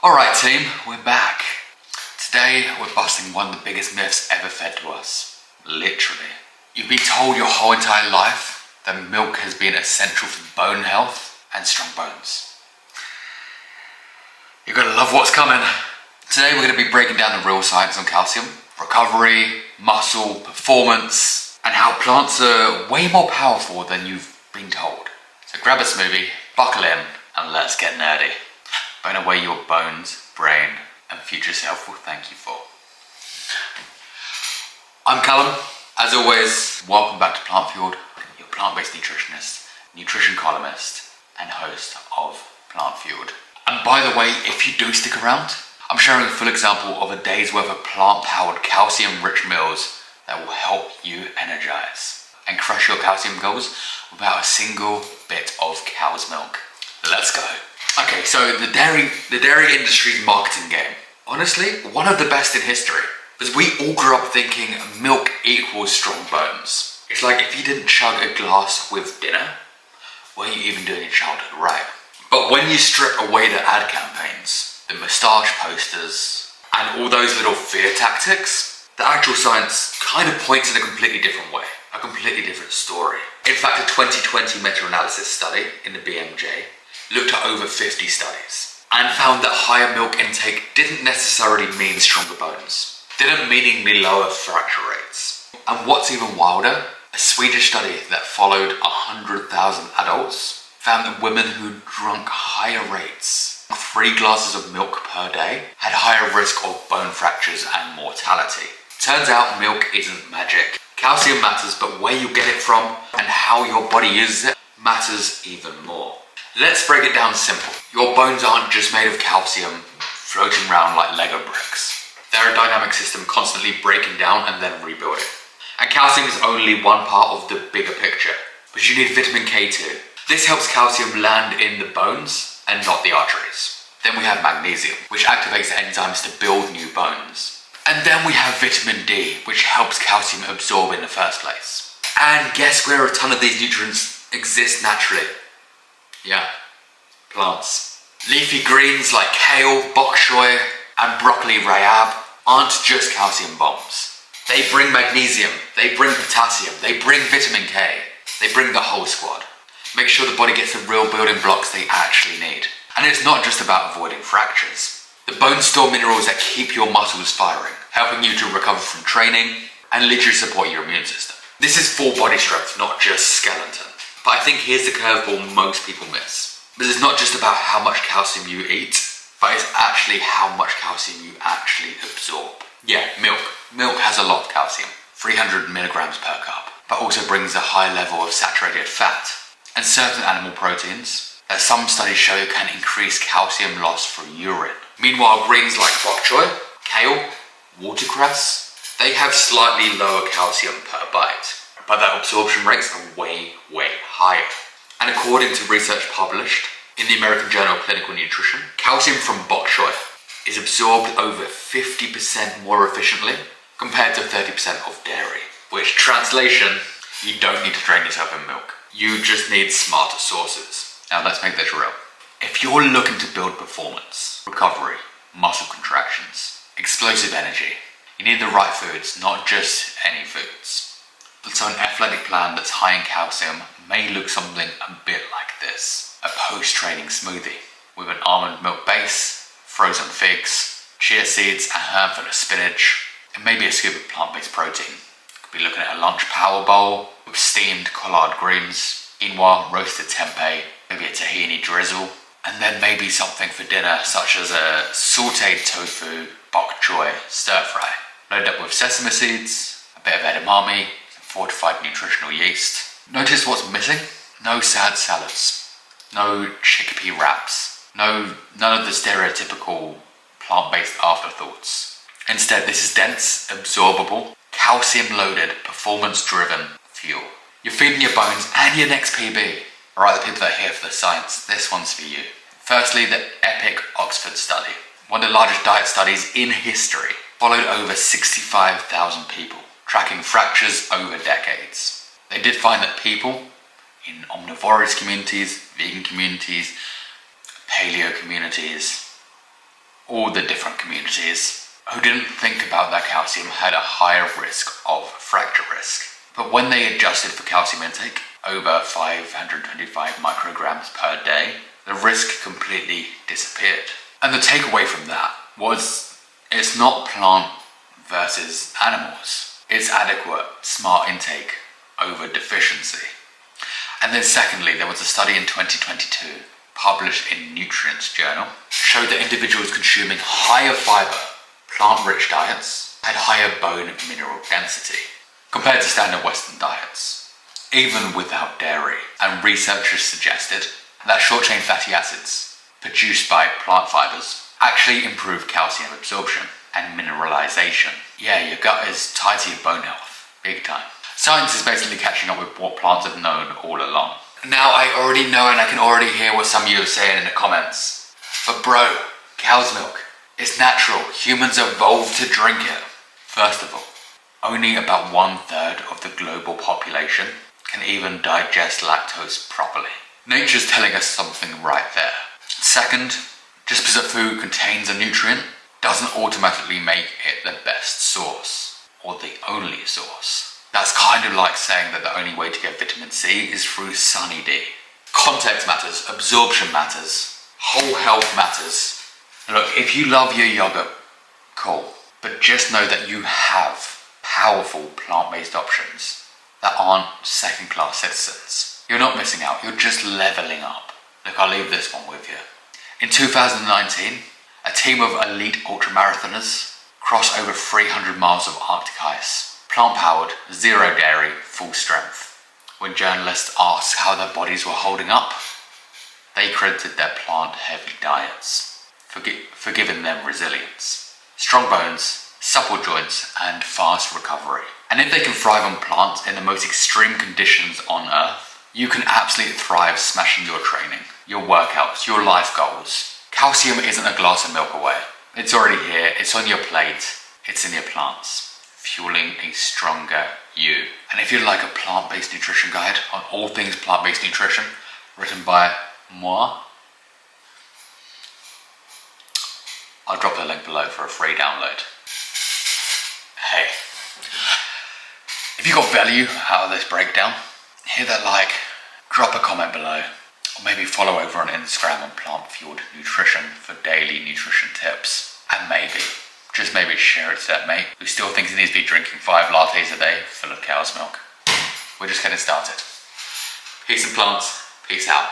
Alright team, we're back. Today we're busting one of the biggest myths ever fed to us. Literally. You've been told your whole entire life that milk has been essential for bone health and strong bones. You're gonna love what's coming. Today we're gonna be breaking down the real science on calcium, recovery, muscle, performance, and how plants are way more powerful than you've been told. So grab a smoothie, buckle in, and let's get nerdy. Burn away your bones, brain, and future self will thank you for. I'm Callum. As always, welcome back to Plant Fueled, your plant-based nutritionist, nutrition columnist, and host of Plant Fueled. And by the way, if you do stick around, I'm sharing a full example of a day's worth of plant-powered calcium-rich meals that will help you energize and crush your calcium goals without a single bit of cow's milk. Let's go. Okay, so the dairy industry's marketing game. Honestly, one of the best in history. Because we all grew up thinking milk equals strong bones. It's like if you didn't chug a glass with dinner, were you even doing your childhood right? But when you strip away the ad campaigns, the moustache posters, and all those little fear tactics, the actual science kind of points in a completely different way, a completely different story. In fact, a 2020 meta-analysis study in the BMJ looked at over 50 studies and found that higher milk intake didn't necessarily mean stronger bones, didn't meaningfully lower fracture rates. And what's even wilder, a Swedish study that followed 100,000 adults found that women who drank higher rates, 3 glasses of milk per day, had higher risk of bone fractures and mortality. Turns out milk isn't magic. Calcium matters, but where you get it from and how your body uses it matters even more. Let's break it down simple. Your bones aren't just made of calcium floating around like Lego bricks. They're a dynamic system constantly breaking down and then rebuilding. And calcium is only one part of the bigger picture, but you need vitamin K too. This helps calcium land in the bones and not the arteries. Then we have magnesium, which activates the enzymes to build new bones. And then we have vitamin D, which helps calcium absorb in the first place. And guess where a ton of these nutrients exist naturally? Yeah, plants. Leafy greens like kale, bok choy, and broccoli rayab aren't just calcium bombs. They bring magnesium, they bring potassium, they bring vitamin K, they bring the whole squad. Make sure the body gets the real building blocks they actually need. And it's not just about avoiding fractures. The bones store minerals that keep your muscles firing, helping you to recover from training and literally support your immune system. This is full body strength, not just skeleton. But I think here's the curveball most people miss. Because it's not just about how much calcium you eat, but it's actually how much calcium you actually absorb. Yeah, milk. Milk has a lot of calcium, 300 milligrams per cup, but also brings a high level of saturated fat. And certain animal proteins, that some studies show can increase calcium loss through urine. Meanwhile, greens like bok choy, kale, watercress, they have slightly lower calcium per bite, but their absorption rates are way higher. And according to research published in the American Journal of Clinical Nutrition, calcium from bok choy is absorbed over 50% more efficiently compared to 30% of dairy. Which translation, you don't need to drain yourself in milk. You just need smarter sources. Now let's make this real. If you're looking to build performance, recovery, muscle contractions, explosive energy, you need the right foods, not just any foods. So an athletic plan that's high in calcium may look something a bit like this. A post-training smoothie with an almond milk base, frozen figs, chia seeds, a handful of spinach, and maybe a scoop of plant-based protein. You could be looking at a lunch power bowl with steamed collard greens, quinoa, roasted tempeh, maybe a tahini drizzle, and then maybe something for dinner such as a sauteed tofu, bok choy, stir fry. Loaded up with sesame seeds, a bit of edamame, fortified nutritional yeast. Notice what's missing? No sad salads, no chickpea wraps, none of the stereotypical plant-based afterthoughts. Instead, this is dense, absorbable, calcium-loaded, performance-driven fuel. You're feeding your bones and your next PB. Alright, the people that are here for the science, this one's for you. Firstly, the epic Oxford study. One of the largest diet studies in history. Followed over 65,000 people, tracking fractures over decades. They did find that people in omnivorous communities, vegan communities, paleo communities, all the different communities who didn't think about that calcium had a higher risk of fracture risk. But when they adjusted for calcium intake over 525 micrograms per day, the risk completely disappeared. And the takeaway from that was it's not plant versus animals. It's adequate, smart intake over deficiency. And then secondly, there was a study in 2022 published in Nutrients Journal showed that individuals consuming higher fiber, plant-rich diets had higher bone mineral density compared to standard Western diets, even without dairy. And researchers suggested that short-chain fatty acids produced by plant fibers actually improve calcium absorption and mineralization. Yeah, your gut is tied to your bone health, big time. Science is basically catching up with what plants have known all along. Now I already know and I can already hear what some of you are saying in the comments. But bro, cow's milk, it's natural. Humans evolved to drink it. First of all, only about 1/3 of the global population can even digest lactose properly. Nature's telling us something right there. Second, just because a food contains a nutrient doesn't automatically make it the best source or the only source. That's kind of like saying that the only way to get vitamin C is through sunny D. Context matters, absorption matters, whole health matters. Look, if you love your yogurt, cool. But just know that you have powerful plant-based options that aren't second-class citizens. You're not missing out, you're just leveling up. Look, I'll leave this one with you. In 2019, a team of elite ultramarathoners crossed over 300 miles of Arctic ice. Plant-powered, zero dairy, full strength. When journalists asked how their bodies were holding up, they credited their plant-heavy diets for giving them resilience. Strong bones, supple joints, and fast recovery. And if they can thrive on plants in the most extreme conditions on Earth, you can absolutely thrive smashing your training, your workouts, your life goals. Calcium isn't a glass of milk away. It's already here, it's on your plate, it's in your plants, fueling a stronger you. And if you'd like a plant-based nutrition guide on all things plant-based nutrition, written by moi, I'll drop the link below for a free download. Hey, if you got value out of this breakdown, hit that like, drop a comment below, or maybe follow over on Instagram on Plant Fueled Nutrition for daily nutrition tips. And maybe, just maybe share it to that mate who still thinks he needs to be drinking 5 lattes a day full of cow's milk. We're just getting started. Peace and plants, peace out.